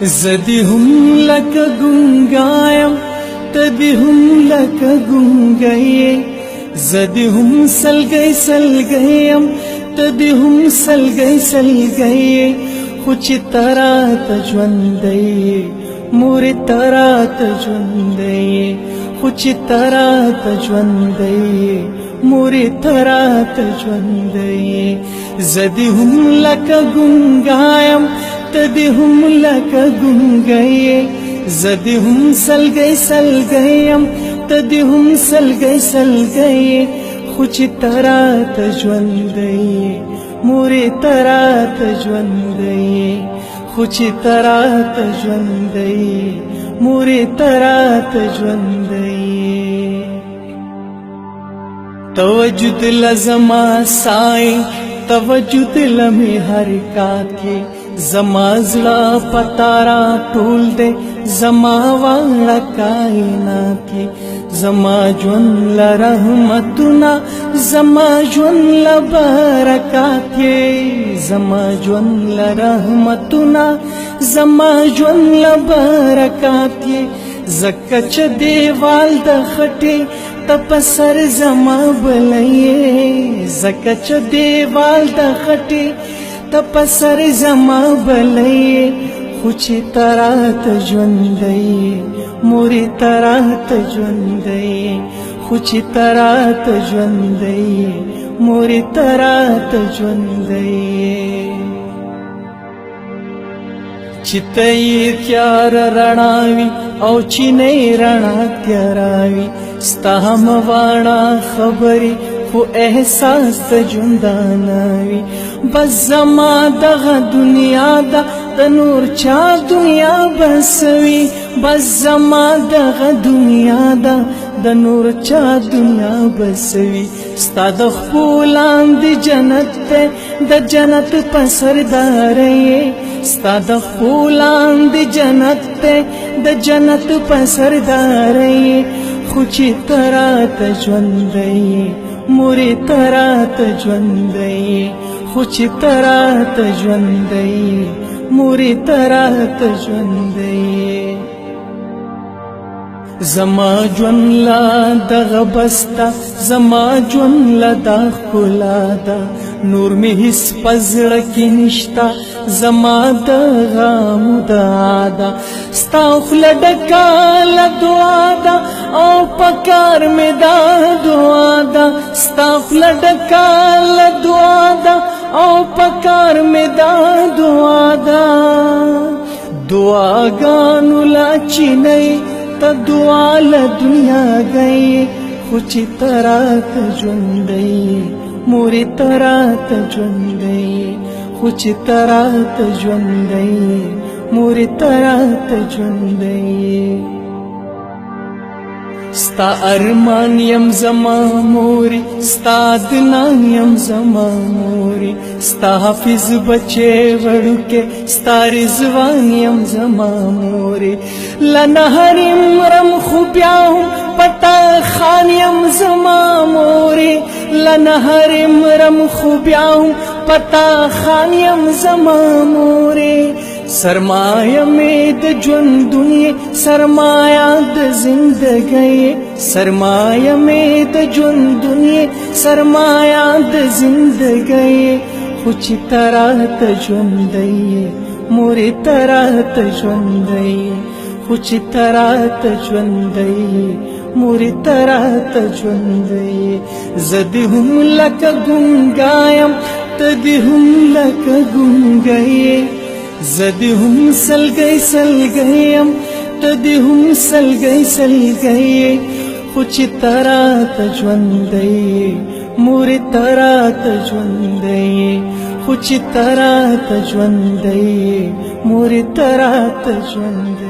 زدي هم لك ګونګایم تدي هم لك ګونګی زدي هم سلګی سلګیم تدي هم سلګی سلګی خو چې ترات ژوندی مور ترات ژوندی خو چې ترات ژوندی مور ترات ژوندی زدي هم لك ګونګایم تدي هم لك ګونګی زدي هم سلګی سلګیم تدي هم سلګی سلګی خو چې ترات ژوندی مور ترات ژوندی خو چې ترات ژوندی مور ترات ژوندی توجد لزما سای توجد لمه حرکات کی زما زړه پتارا ټول دے زما واړه کائنات کی زما جون لرحمتنا زما جون لبرکات زما جون لرحمتنا زما جون لبرکات زکچ دیوال د خټي تپسر زما بلې زکچ دیوال د خټي تپسر زما بلې خو چې ترات ژوندی مورې ترات ژوندی خو چې ترات ژوندی مورې ترات ژوندی چې ته یې تیار رڼاوي او چې نه رڼا تیاراوي ستا هم واړه خبرې خو احساس ته ژوندانه وي بس زما دغه دنیا ده د نور چا دنیا بسوي بس زما دغه دنیا ده د نور چا دنیا بسوي ستا د خپلان د جنت ته د جنت په سردار یې ستا د خپلان د جنت ته د جنت په سردار یې خو چې ترات ژوندی مورې ترات ژوندی خو چې ترات ژوندی مورې ترات ژوندی زما ژوند لا دغه بسته زما ژوند لا دا ښکلا ده نور مې هېڅ په زړه کې نشته زما دغه مدعا ده ستا خوله ډکه له دعا ده او په کار مې دا دعا ده ستا خوله ډکه له دعا ده او په کار مې دا دعا ده دعاګانو لا چینی ته دعا له دنیا گئی خو چې ترات ژوندی مورې ترات ژوندی خو چې ترات ژوندی مورې ترات ژوندی ستا ارمان یم زما مورې ستا دنان یم زما مورې ستا حافظ بچې وړوکې ستا رضوان یم زما مورې لنهر مرم خو بیا هم پتا خان یم زما مورې لنهر مرم خو بیا هم پتا خان یم زما مورې سرمایه مې د ژوند دنیا سرمایه د زندګۍ سرمایه مې د ژوند دنیا سرمایه د زندګۍ خو چې ترات ژوندی مورې ترات ژوندی خو چې ترات ژوندی مورې ترات ژوندی زدي هم لکه ګونګایم تدي هم لکه ګونګی زدي هم سلګی سلګیم تدي هم سلګی سلګی خو چې ترات ژوندی مورې ترات ژوندی خو چې ترات ژوندی مورې ترات ژوندی